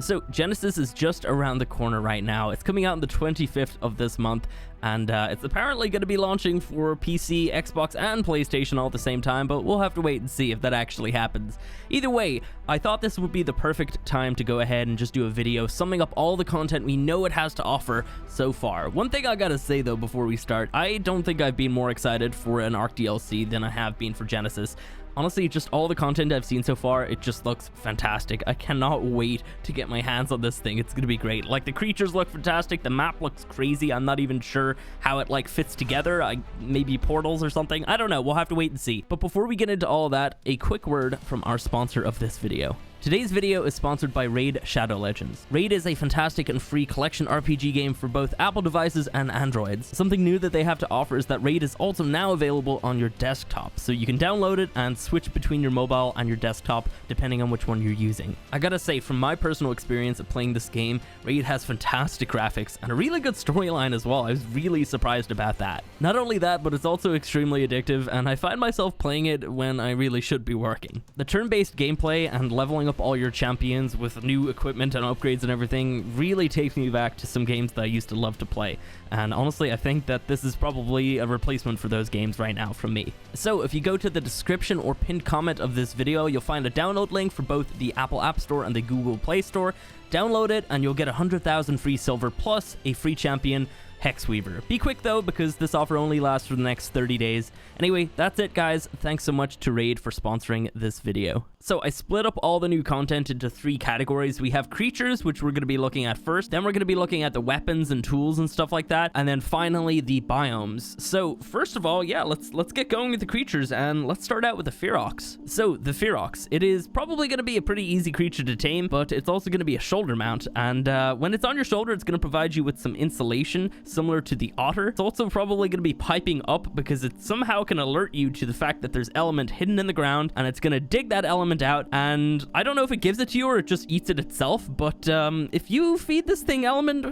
So Genesis is just around the corner right now. It's coming out on the 25th of this month, and it's apparently going to be launching for PC, Xbox, and PlayStation all at the same time, but we'll have to wait and see if that actually happens. Either way, I thought this would be the perfect time to go ahead and just do a video summing up all the content we know it has to offer so far. One thing I gotta say though before we start, I don't think I've been more excited for an Arc DLC than I have been for Genesis. Honestly, just all the content I've seen so far, it just looks fantastic. I cannot wait to get my hands on this thing. It's gonna be great. Like, the creatures look fantastic, the map looks crazy. I'm not even sure how it like fits together. Maybe portals or something. I don't know, we'll have to wait and see. But before we get into all of that, a quick word from our sponsor of this video. Today's video is sponsored by Raid Shadow Legends. Raid is a fantastic and free collection RPG game for both Apple devices and Androids. Something new that they have to offer is that Raid is also now available on your desktop, so you can download it and switch between your mobile and your desktop depending on which one you're using. I gotta say, from my personal experience of playing this game, Raid has fantastic graphics and a really good storyline as well. I was really surprised about that. Not only that, but it's also extremely addictive, and I find myself playing it when I really should be working. The turn-based gameplay and leveling up all your champions with new equipment and upgrades and everything really takes me back to some games that I used to love to play. And honestly, I think that this is probably a replacement for those games right now from me. So if you go to the description or pinned comment of this video, you'll find a download link for both the Apple App Store and the Google Play Store. Download it and you'll get 100,000 free silver plus a free champion, Hexweaver. Be quick though, because this offer only lasts for the next 30 days. Anyway, that's it guys. Thanks so much to Raid for sponsoring this video. So I split up all the new content into 3 categories. We have creatures, which we're going to be looking at first. Then we're going to be looking at the weapons and tools and stuff like that. And then finally the biomes. So first of all, yeah, let's get going with the creatures, and let's start out with the Ferox. So the Ferox, it is probably going to be a pretty easy creature to tame, but it's also going to be a shoulder mount. And when it's on your shoulder, it's going to provide you with some insulation similar to the otter. It's also probably going to be piping up because it somehow can alert you to the fact that there's element hidden in the ground, and it's going to dig that element out. And I don't know if it gives it to you or it just eats it itself, but if you feed this thing element,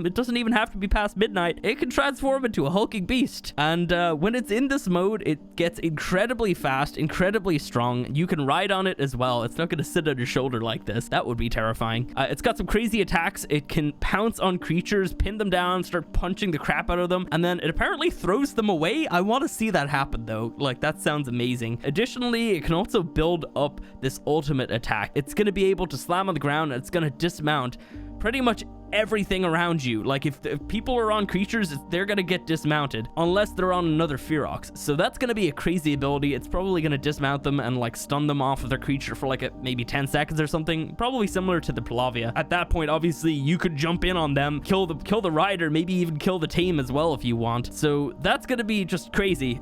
it doesn't even have to be past midnight. It can transform into a hulking beast. And when it's in this mode, it gets incredibly fast, incredibly strong. You can ride on it as well. It's not going to sit on your shoulder like this. That would be terrifying. It's got some crazy attacks. It can pounce on creatures, pin them down, start punching the crap out of them, and then it apparently throws them away. I want to see that happen though. Like, that sounds amazing. Additionally, it can also build up this ultimate attack. It's going to be able to slam on the ground, and it's going to dismount pretty much everything around you. Like, if people are on creatures, they're gonna get dismounted unless they're on another Ferox. So that's gonna be a crazy ability. It's probably gonna dismount them and like stun them off of their creature for like maybe 10 seconds or something, probably similar to the Palavia. At that point, obviously you could jump in on them, kill the rider, maybe even kill the tame as well if you want. So that's gonna be just crazy.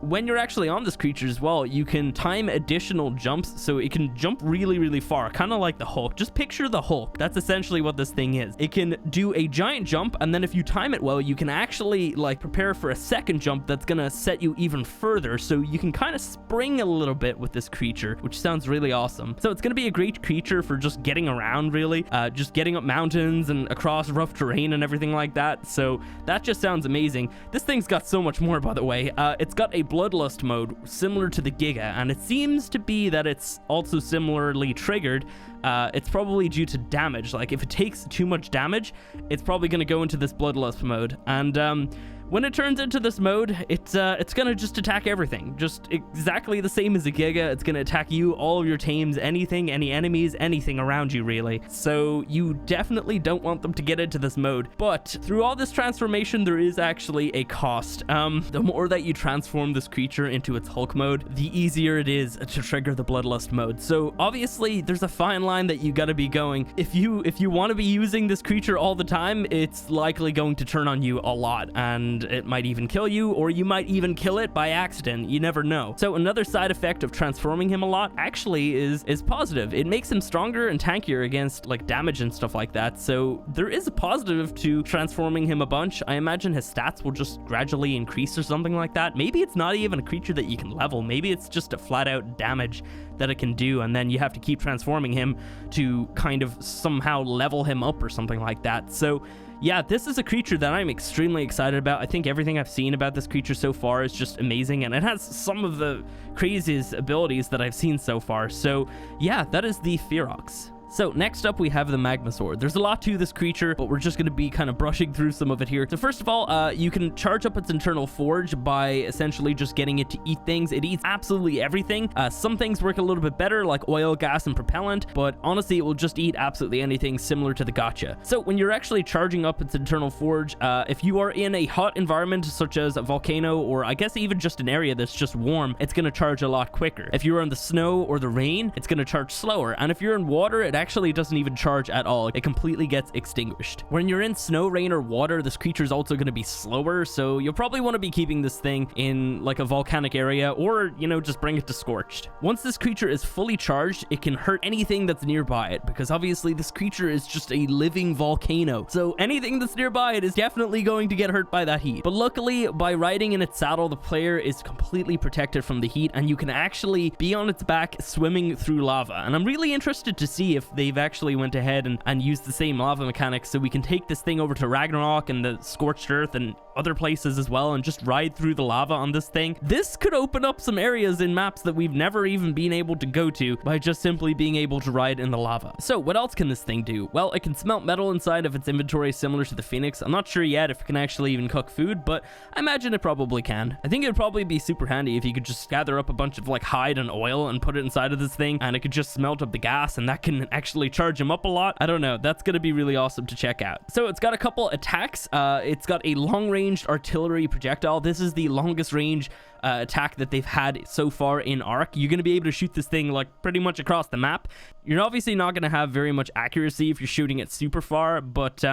When you're actually on this creature as well, you can time additional jumps, so it can jump really far, kind of like the Hulk. Just picture the Hulk. That's essentially what this thing is. It can do a giant jump, and then if you time it well, you can actually like prepare for a second jump that's gonna set you even further, so you can kind of spring a little bit with this creature, which sounds really awesome. So it's gonna be a great creature for just getting around, really, just getting up mountains and across rough terrain and everything like that. So that just sounds amazing. This thing's got so much more, by the way. It's got a bloodlust mode similar to the Giga, and it seems to be that it's also similarly triggered. It's probably due to damage. Like, if it takes too much damage, it's probably going to go into this bloodlust mode. And when it turns into this mode, it's gonna just attack everything, just exactly the same as a Giga. It's gonna attack you, all of your tames, anything, any enemies, anything around you, really. So you definitely don't want them to get into this mode. But through all this transformation, there is actually a cost. The more that you transform this creature into its Hulk mode, the easier it is to trigger the bloodlust mode. So obviously, there's a fine line that you gotta be going. If you want to be using this creature all the time, it's likely going to turn on you a lot, and it might even kill you, or you might even kill it by accident. You never know. So another side effect of transforming him a lot actually is positive. It makes him stronger and tankier against like damage and stuff like that. So there is a positive to transforming him a bunch. I imagine his stats will just gradually increase or something like that. Maybe it's not even a creature that you can level. Maybe it's just a flat out damage that it can do, and then you have to keep transforming him to kind of somehow level him up or something like that. So yeah, this is a creature that I'm extremely excited about. I think everything I've seen about this creature so far is just amazing, and it has some of the craziest abilities that I've seen so far. So yeah, that is the Ferox. So next up we have the Magma Sword. There's a lot to this creature, but we're just going to be kind of brushing through some of it here. So first of all, you can charge up its internal forge by essentially just getting it to eat things. It eats absolutely everything. Some things work a little bit better, like oil, gas, and propellant, but honestly, it will just eat absolutely anything similar to the gacha. So when you're actually charging up its internal forge, if you are in a hot environment such as a volcano, or I guess even just an area that's just warm, it's going to charge a lot quicker. If you're in the snow or the rain, it's going to charge slower. And if you're in water, it actually doesn't even charge at all. It completely gets extinguished. When you're in snow, rain, or water, this creature is also going to be slower, so you'll probably want to be keeping this thing in like a volcanic area, or, you know, just bring it to scorched. Once this creature is fully charged, it can hurt anything that's nearby it, because obviously this creature is just a living volcano. So anything that's nearby it is definitely going to get hurt by that heat. But luckily, by riding in its saddle, the player is completely protected from the heat, and you can actually be on its back swimming through lava. And I'm really interested to see if they've actually went ahead and used the same lava mechanics, so we can take this thing over to Ragnarok and the Scorched Earth and other places as well, and just ride through the lava on this thing. This could open up some areas in maps that we've never even been able to go to by just simply being able to ride in the lava. So what else can this thing do? Well, it can smelt metal inside of its inventory, similar to the Phoenix. I'm not sure yet if it can actually even cook food, but I imagine it probably can. I think it would probably be super handy if you could just gather up a bunch of like hide and oil and put it inside of this thing, and it could just smelt up the gas, and that can actually charge him up a lot. I don't know. That's going to be really awesome to check out. So it's got a couple attacks. It's got a long-ranged artillery projectile. This is the longest range attack that they've had so far in Arc. You're going to be able to shoot this thing like pretty much across the map. You're obviously not going to have very much accuracy if you're shooting it super far, but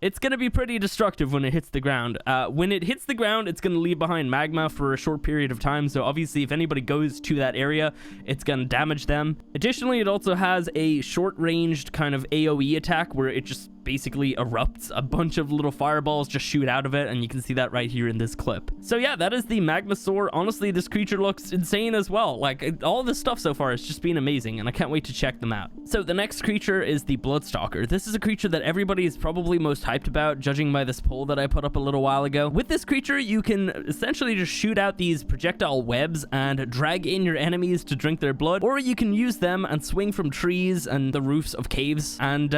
it's going to be pretty destructive when it hits the ground. When it hits the ground, it's going to leave behind magma for a short period of time, so obviously if anybody goes to that area, it's going to damage them. Additionally, it also has a short-ranged kind of AoE attack where it just basically erupts. A bunch of little fireballs just shoot out of it, and you can see that right here in this clip. So yeah, that is the Magma Sword. Honestly, this creature looks insane as well. Like, all this stuff so far has just been amazing, and I can't wait to check them out. So the next creature is the Bloodstalker. This is a creature that everybody is probably most hyped about, judging by this poll that I put up a little while ago. With this creature, you can essentially just shoot out these projectile webs and drag in your enemies to drink their blood, or you can use them and swing from trees and the roofs of caves and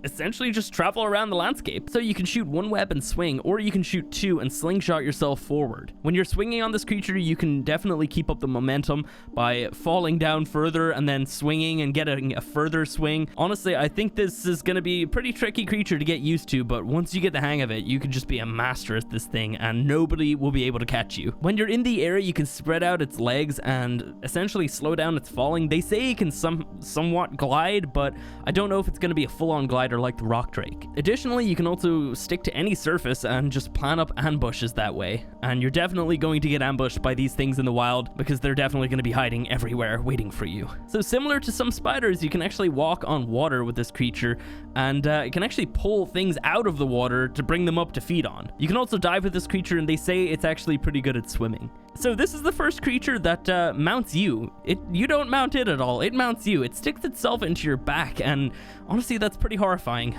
essentially just travel around the landscape. So you can shoot one web and swing, or you can shoot two and slingshot yourself forward. When you're swinging on this creature, you can definitely keep up the momentum by falling down further and then swinging and getting a further swing. Honestly, I think this is going to be a pretty tricky creature to get used to, but once you get the hang of it, you can just be a master at this thing and nobody will be able to catch you. When you're in the air, you can spread out its legs and essentially slow down its falling. They say it can somewhat glide, but I don't know if it's going to be a full-on glider like the Rock Drake. Additionally, you can also stick to any surface and just plan up ambushes that way. And you're definitely going to get ambushed by these things in the wild, because they're definitely going to be hiding everywhere waiting for you. So similar to some spiders, you can actually walk on water with this creature, and it can actually pull things out of the water to bring them up to feed on. You can also dive with this creature, and they say it's actually pretty good at swimming. So this is the first creature that mounts you. You don't mount it at all. It mounts you. It sticks itself into your back, and honestly, that's pretty horrifying.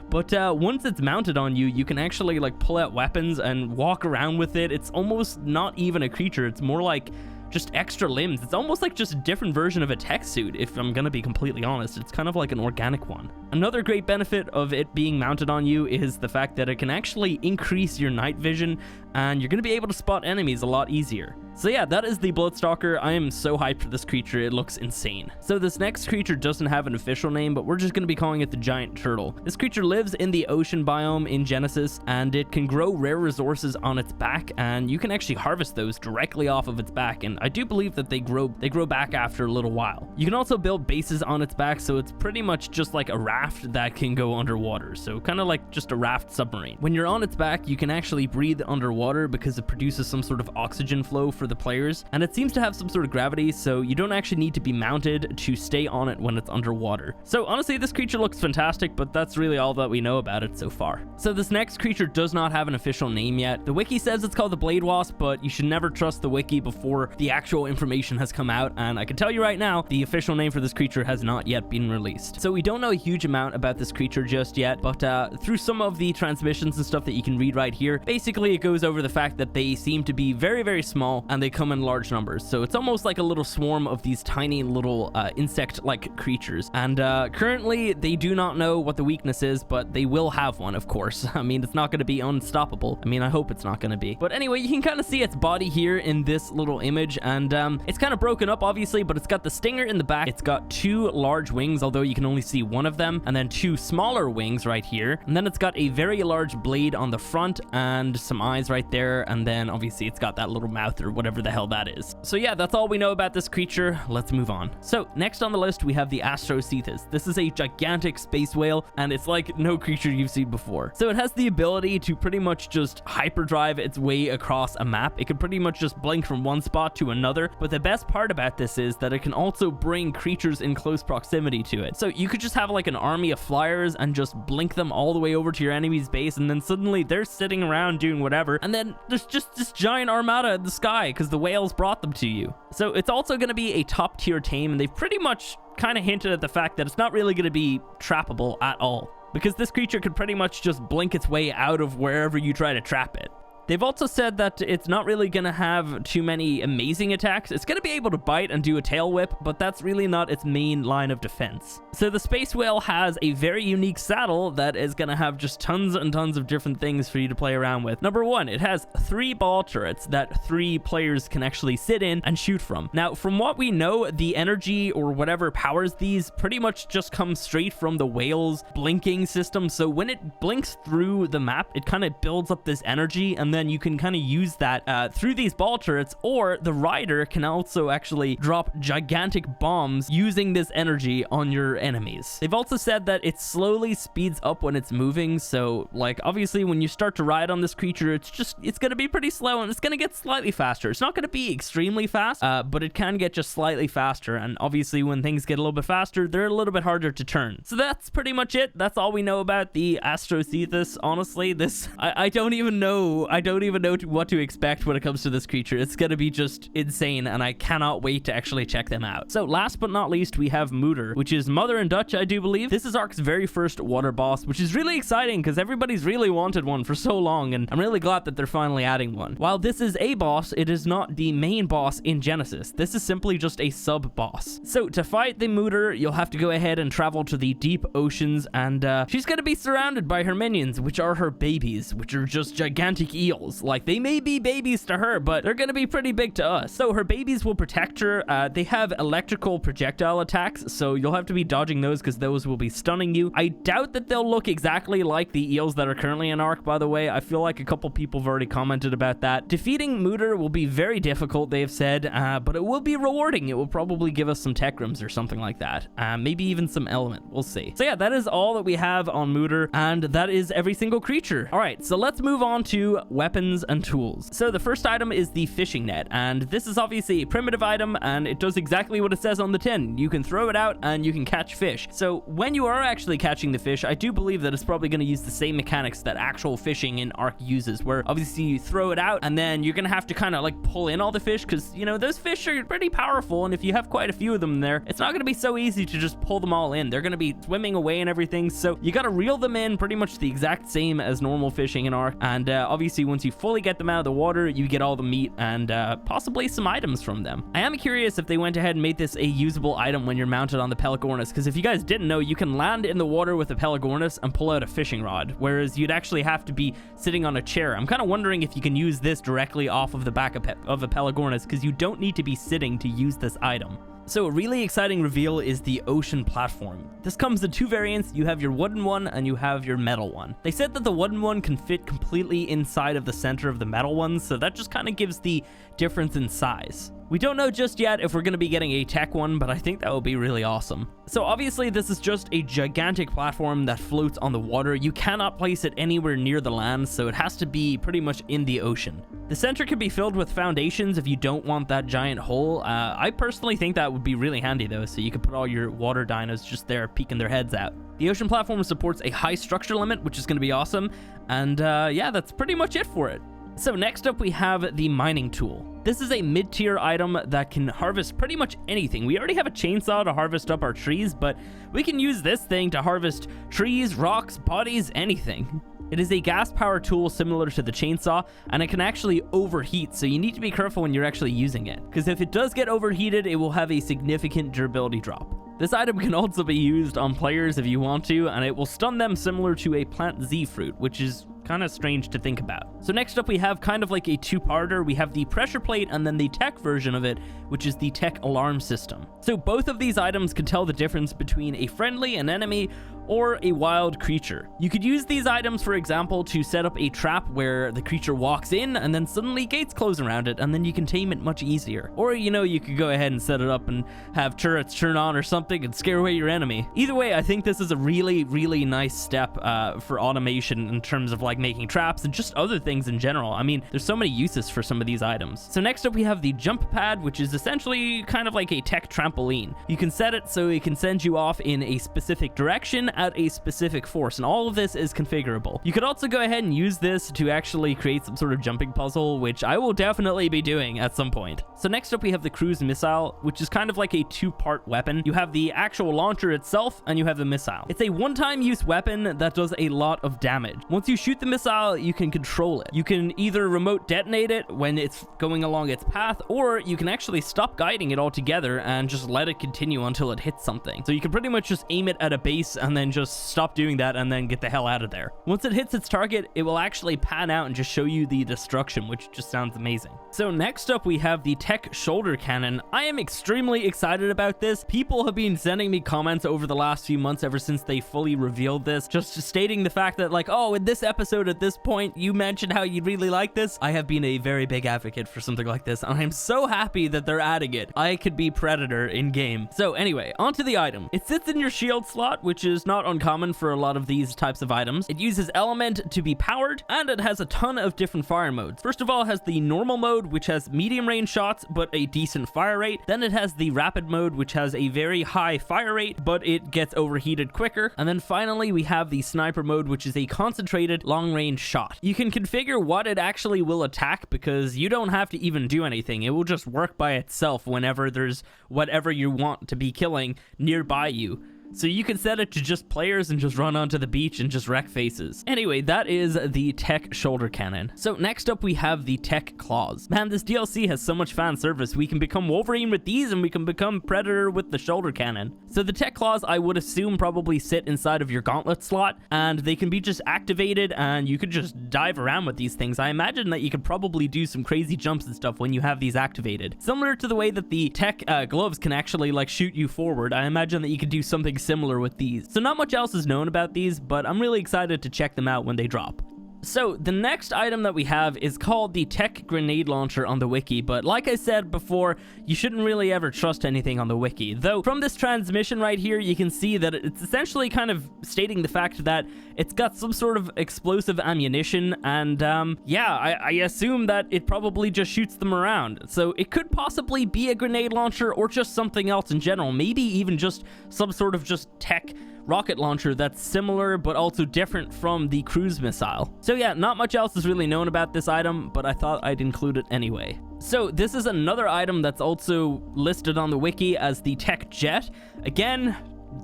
But once it's mounted on you, you can actually like pull out weapons and walk around with it. It's almost not even a creature. It's more like just extra limbs. It's almost like just a different version of a tech suit, if I'm gonna be completely honest. It's kind of like an organic one. Another great benefit of it being mounted on you is the fact that it can actually increase your night vision, and you're gonna be able to spot enemies a lot easier. So yeah, that is the Bloodstalker. I am so hyped for this creature. It looks insane. So this next creature doesn't have an official name, but we're just going to be calling it the Giant Turtle. This creature lives in the ocean biome in Genesis, and it can grow rare resources on its back, and you can actually harvest those directly off of its back, and I do believe that they grow back after a little while. You can also build bases on its back, so it's pretty much just like a raft that can go underwater, so kind of like just a raft submarine. When you're on its back, you can actually breathe underwater because it produces some sort of oxygen flow for the players, and it seems to have some sort of gravity, so you don't actually need to be mounted to stay on it when it's underwater. So honestly, this creature looks fantastic, but that's really all that we know about it so far. So this next creature does not have an official name yet. The wiki says it's called the Blade Wasp, but you should never trust the wiki before the actual information has come out, and I can tell you right now, the official name for this creature has not yet been released. So we don't know a huge amount about this creature just yet, but through some of the transmissions and stuff that you can read right here, basically it goes over over the fact that they seem to be very, very small and they come in large numbers. So it's almost like a little swarm of these tiny little insect-like creatures. And currently, they do not know what the weakness is, but they will have one, of course. I mean, it's not going to be unstoppable. I mean, I hope it's not going to be. But anyway, you can kind of see its body here in this little image, and it's kind of broken up, obviously, but it's got the stinger in the back. It's got 2 large wings, although you can only see one of them, and then 2 smaller wings right here. And then it's got a very large blade on the front and some eyes right there, and then obviously it's got that little mouth or whatever the hell that is. So yeah, that's all we know about this creature. Let's move on. So next on the list, we have the Astrocitas. This is a gigantic space whale, and it's like no creature you've seen before. So it has the ability to pretty much just hyperdrive its way across a map. It can pretty much just blink from one spot to another, but the best part about this is that it can also bring creatures in close proximity to it. So you could just have like an army of flyers and just blink them all the way over to your enemy's base, and then suddenly they're sitting around doing whatever, and then there's just this giant armada in the sky because the whales brought them to you. So it's also going to be a top tier tame, and they've pretty much kind of hinted at the fact that it's not really going to be trappable at all, because this creature could pretty much just blink its way out of wherever you try to trap it. They've also said that it's not really going to have too many amazing attacks. It's going to be able to bite and do a tail whip, but that's really not its main line of defense. So the space whale has a very unique saddle that is going to have just tons and tons of different things for you to play around with. Number 1, it has 3 ball turrets that 3 players can actually sit in and shoot from. Now, from what we know, the energy or whatever powers these pretty much just comes straight from the whale's blinking system. So when it blinks through the map, it kind of builds up this energy, and then you can kind of use that through these ball turrets, or the rider can also actually drop gigantic bombs using this energy on your enemies. They've also said that it slowly speeds up when it's moving, so like obviously when you start to ride on this creature, it's going to be pretty slow, and it's going to get slightly faster. It's not going to be extremely fast, but it can get just slightly faster, and obviously when things get a little bit faster, they're a little bit harder to turn. So that's pretty much it. That's all we know about the Astrocitas. Honestly, this I don't even know what to expect when it comes to this creature. It's gonna be just insane, and I cannot wait to actually check them out. So last but not least, we have Mooter, which is mother in Dutch, I do believe. This is Ark's very first water boss, which is really exciting because everybody's really wanted one for so long, and I'm really glad that they're finally adding one. While this is a boss, it is not the main boss in Genesis. This is simply just a sub boss. So to fight the Mooter, you'll have to go ahead and travel to the deep oceans, and she's gonna be surrounded by her minions, which are her babies, which are just gigantic eels. Like, they may be babies to her, but they're gonna be pretty big to us. So her babies will protect her. They have electrical projectile attacks, so you'll have to be dodging those because those will be stunning you. I doubt that they'll look exactly like the eels that are currently in Ark, by the way. I feel like a couple people have already commented about that. Defeating Mooter will be very difficult, they've said, but it will be rewarding. It will probably give us some tech rooms or something like that. Maybe even some element. We'll see. So yeah, that is all that we have on Mooter, and that is every single creature. All right, so let's move on to weapons and tools. So the first item is the fishing net, and this is obviously a primitive item, and it does exactly what it says on the tin. You can throw it out and you can catch fish. So when you are actually catching the fish, I do believe that it's probably going to use the same mechanics that actual fishing in Ark uses, where obviously you throw it out and then you're going to have to kind of like pull in all the fish, because you know those fish are pretty powerful, and if you have quite a few of them there, it's not going to be so easy to just pull them all in. They're going to be swimming away and everything, so you got to reel them in pretty much the exact same as normal fishing in Ark. And obviously once you fully get them out of the water, you get all the meat and possibly some items from them. I am curious if they went ahead and made this a usable item when you're mounted on the Pelagornis, because if you guys didn't know, you can land in the water with a Pelagornis and pull out a fishing rod, whereas you'd actually have to be sitting on a chair. I'm kind of wondering if you can use this directly off of the back of a Pelagornis, because you don't need to be sitting to use this item. So a really exciting reveal is the ocean platform. This comes in two variants. You have your wooden one and you have your metal one. They said that the wooden one can fit completely inside of the center of the metal one, so that just kind of gives the difference in size. We don't know just yet if we're going to be getting a tech one, but I think that would be really awesome. So obviously this is just a gigantic platform that floats on the water. You cannot place it anywhere near the land, so it has to be pretty much in the ocean. The center can be filled with foundations if you don't want that giant hole. I personally think that would be really handy though, so you could put all your water dinos just there peeking their heads out. The ocean platform supports a high structure limit, which is going to be awesome. And yeah, that's pretty much it for it. So next up we have the mining tool. This is a mid-tier item that can harvest pretty much anything. We already have a chainsaw to harvest up our trees, but we can use this thing to harvest trees, rocks, bodies, anything. It is a gas power tool similar to the chainsaw, and it can actually overheat, so you need to be careful when you're actually using it, because if it does get overheated, it will have a significant durability drop. This item can also be used on players if you want to, and it will stun them similar to a plant Z fruit, which is kind of strange to think about. So next up we have kind of like a two-parter. We have the pressure plate and then the tech version of it, which is the tech alarm system. So both of these items can tell the difference between a friendly, an enemy, or a wild creature. You could use these items, for example, to set up a trap where the creature walks in and then suddenly gates close around it, and then you can tame it much easier. Or, you know, you could go ahead and set it up and have turrets turn on or something and scare away your enemy. Either way, I think this is a really, really nice step for automation in terms of like making traps and just other things in general. I mean, there's so many uses for some of these items. So next up we have the jump pad, which is essentially kind of like a tech trampoline. You can set it so it can send you off in a specific direction at a specific force, and all of this is configurable. You could also go ahead and use this to actually create some sort of jumping puzzle, which I will definitely be doing at some point. So next up we have the cruise missile, which is kind of like a two-part weapon. You have the actual launcher itself and you have the missile. It's a one-time use weapon that does a lot of damage. Once you shoot the missile, you can control it. You can either remote detonate it when it's going along its path, or you can actually stop guiding it altogether and just let it continue until it hits something. So you can pretty much just aim it at a base and then just stop doing that and then get the hell out of there. Once it hits its target, it will actually pan out and just show you the destruction, which just sounds amazing. So next up we have the tech shoulder cannon. I am extremely excited about this. People have been sending me comments over the last few months ever since they fully revealed this, just stating the fact that like, oh, in this episode at this point you mentioned how you really like this. I have been a very big advocate for something like this, and I'm so happy that they're adding it. I could be Predator in game. So anyway, onto the item. It sits in your shield slot, which is not uncommon for a lot of these types of items. It uses element to be powered, and it has a ton of different fire modes. First of all, it has the normal mode, which has medium range shots but a decent fire rate. Then it has the rapid mode, which has a very high fire rate but it gets overheated quicker. And then finally we have the sniper mode, which is a concentrated long range shot. You can configure what it actually will attack, because you don't have to even do anything. It will just work by itself whenever there's whatever you want to be killing nearby you. So you can set it to just players and just run onto the beach and just wreck faces. Anyway, that is the tech shoulder cannon. So next up we have the tech claws. Man, this DLC has so much fan service. We can become Wolverine with these and we can become Predator with the shoulder cannon. So the tech claws, I would assume, probably sit inside of your gauntlet slot, and they can be just activated and you could just dive around with these things. I imagine that you could probably do some crazy jumps and stuff when you have these activated. Similar to the way that the tech gloves can actually like shoot you forward, I imagine that you could do something similar with these. So not much else is known about these, but I'm really excited to check them out when they drop. So the next item that we have is called the Tech Grenade Launcher on the wiki, but like I said before, you shouldn't really ever trust anything on the wiki. Though from this transmission right here, you can see that it's essentially kind of stating the fact that it's got some sort of explosive ammunition, and yeah, I assume that it probably just shoots them around. So it could possibly be a grenade launcher or just something else in general, maybe even just some sort of just tech rocket launcher that's similar but also different from the cruise missile. So yeah, not much else is really known about this item, but I thought I'd include it anyway. So this is another item that's also listed on the wiki as the tech jet. Again,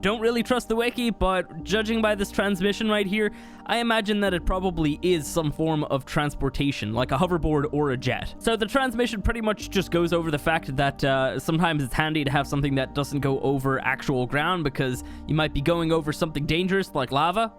don't really trust the wiki, but judging by this transmission right here, I imagine that it probably is some form of transportation, like a hoverboard or a jet. So the transmission pretty much just goes over the fact that sometimes it's handy to have something that doesn't go over actual ground, because you might be going over something dangerous like lava.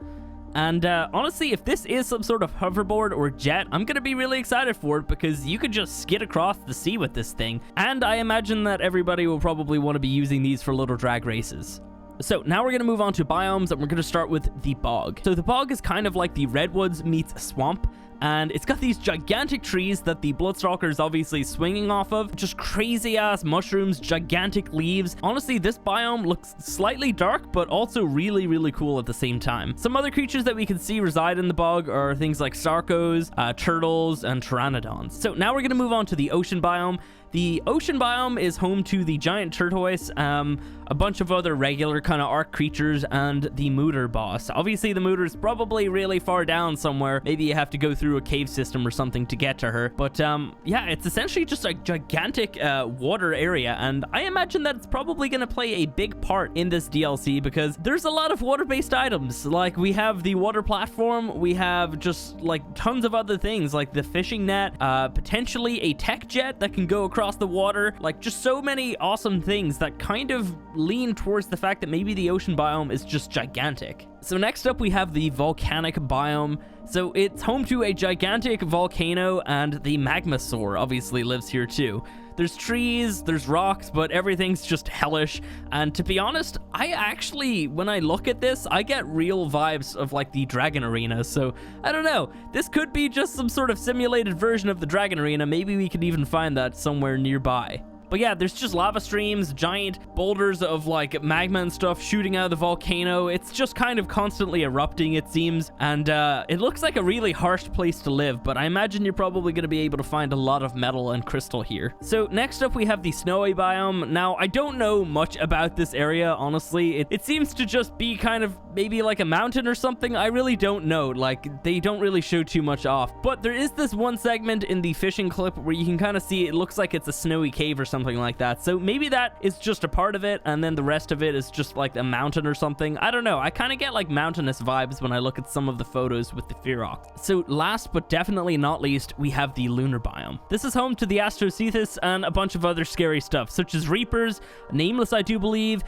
And honestly, if this is some sort of hoverboard or jet, I'm gonna be really excited for it, because you could just skid across the sea with this thing. And I imagine that everybody will probably want to be using these for little drag races. So now we're going to move on to biomes, and we're going to start with the bog. So the bog is kind of like the redwoods meets swamp, and it's got these gigantic trees that the Bloodstalker is obviously swinging off of. Just crazy ass mushrooms, gigantic leaves. Honestly, this biome looks slightly dark, but also really, really cool at the same time. Some other creatures that we can see reside in the bog are things like Sarcos, turtles, and pteranodons. So now we're going to move on to the ocean biome. The ocean biome is home to the giant tortoise, a bunch of other regular kind of arc creatures, and the Mooter boss. Obviously, the Mooter is probably really far down somewhere. Maybe you have to go through through a cave system or something to get to her. But yeah, it's essentially just a gigantic water area, and I imagine that it's probably going to play a big part in this DLC because there's a lot of water-based items. Like, we have the water platform, we have just like tons of other things like the fishing net, potentially a tech jet that can go across the water, like just so many awesome things that kind of lean towards the fact that maybe the ocean biome is just gigantic. So next up we have the volcanic biome. So it's home to a gigantic volcano, and the Magma Sword obviously lives here too. There's trees, there's rocks, but everything's just hellish. And to be honest, I actually, when I look at this, I get real vibes of like the Dragon Arena. So I don't know, this could be just some sort of simulated version of the Dragon Arena. Maybe we could even find that somewhere nearby. But yeah, there's just lava streams, giant boulders of like magma and stuff shooting out of the volcano. It's just kind of constantly erupting, it seems. And it looks like a really harsh place to live, but I imagine you're probably going to be able to find a lot of metal and crystal here. So next up we have the snowy biome. Now, I don't know much about this area, honestly. It seems to just be kind of maybe like a mountain or something. I really don't know. Like, they don't really show too much off. But there is this one segment in the fishing clip where you can kind of see it looks like it's a snowy cave or something like that. So maybe that is just a part of it, and then the rest of it is just like a mountain or something. I don't know. I kind of get like mountainous vibes when I look at some of the photos with the Fearox. So last but definitely not least, we have the lunar biome. This is home to the Astrocitas and a bunch of other scary stuff, such as Reapers, Nameless, I do believe,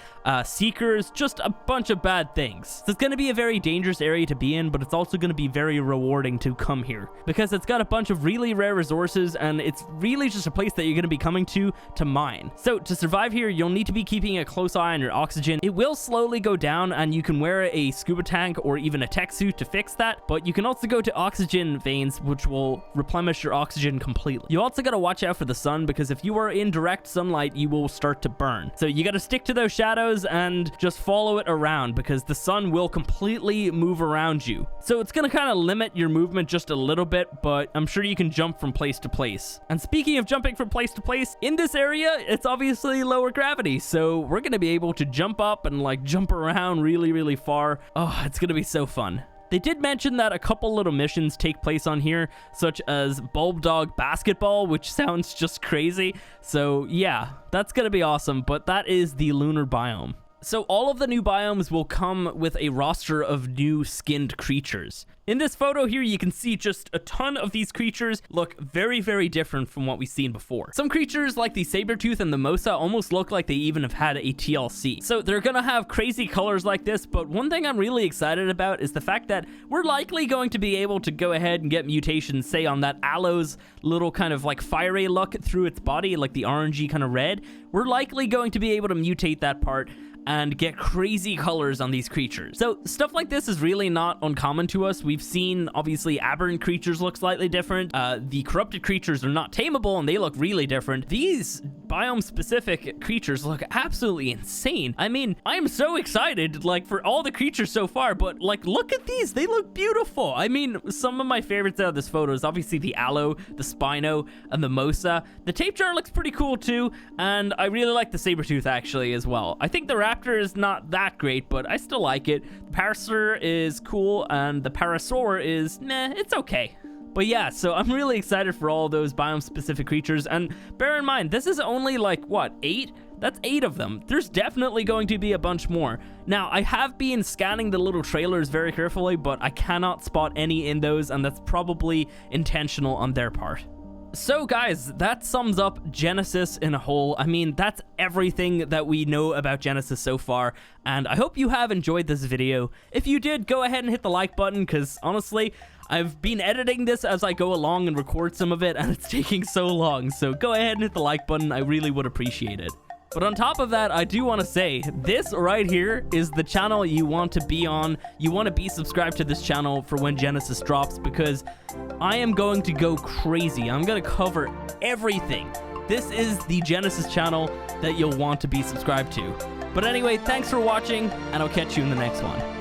Seekers, just a bunch of bad things. So it's going to be a very dangerous area to be in, but it's also going to be very rewarding to come here because it's got a bunch of really rare resources, and it's really just a place that you're going to be coming to mine. So to survive here, you'll need to be keeping a close eye on your oxygen. It will slowly go down, and you can wear a scuba tank or even a tech suit to fix that, but you can also go to oxygen veins, which will replenish your oxygen completely. You also got to watch out for the sun, because if you are in direct sunlight, you will start to burn. So you got to stick to those shadows and just follow it around, because the sun will completely move around you. So it's going to kind of limit your movement just a little bit, but I'm sure you can jump from place to place. And speaking of jumping from place to place, in this area, it's obviously lower gravity, so we're going to be able to jump up and like jump around really, really far. Oh, it's going to be so fun. They did mention that a couple little missions take place on here, such as Bulb Dog Basketball, which sounds just crazy. So yeah, that's going to be awesome, but that is the lunar biome. So all of the new biomes will come with a roster of new skinned creatures. In this photo here, you can see just a ton of these creatures look very, very different from what we've seen before. Some creatures like the Sabertooth and the Mosa almost look like they even have had a TLC. So they're gonna have crazy colors like this, but one thing I'm really excited about is the fact that we're likely going to be able to go ahead and get mutations, say on that Aloe's little kind of like fiery look through its body, like the orangey kind of red. We're likely going to be able to mutate that part and get crazy colors on these creatures. So stuff like this is really not uncommon to us. We've seen, obviously, aberrant creatures look slightly different. The corrupted creatures are not tameable, and they look really different. These biome-specific creatures look absolutely insane. I mean, I'm so excited, like, for all the creatures so far, but, like, look at these. They look beautiful. I mean, some of my favorites out of this photo is obviously the Aloe, the Spino, and the Mosa. The Tape Jar looks pretty cool, too, and I really like the Sabertooth, actually, as well. I think the Raptor is not that great, but I still like it. The Parasaur is cool, and the Parasaur is, meh, it's okay. But yeah, so I'm really excited for all those biome-specific creatures, and bear in mind, this is only like, what, 8? That's 8 of them. There's definitely going to be a bunch more. Now, I have been scanning the little trailers very carefully, but I cannot spot any in those, and that's probably intentional on their part. So guys, that sums up Genesis in a whole. I mean, that's everything that we know about Genesis so far, and I hope you have enjoyed this video. If you did, go ahead and hit the like button, because honestly, I've been editing this as I go along and record some of it, and it's taking so long, so go ahead and hit the like button. I really would appreciate it. But on top of that, I do want to say, this right here is the channel you want to be on. You want to be subscribed to this channel for when Genesis drops, because I am going to go crazy. I'm going to cover everything. This is the Genesis channel that you'll want to be subscribed to. But anyway, thanks for watching, and I'll catch you in the next one.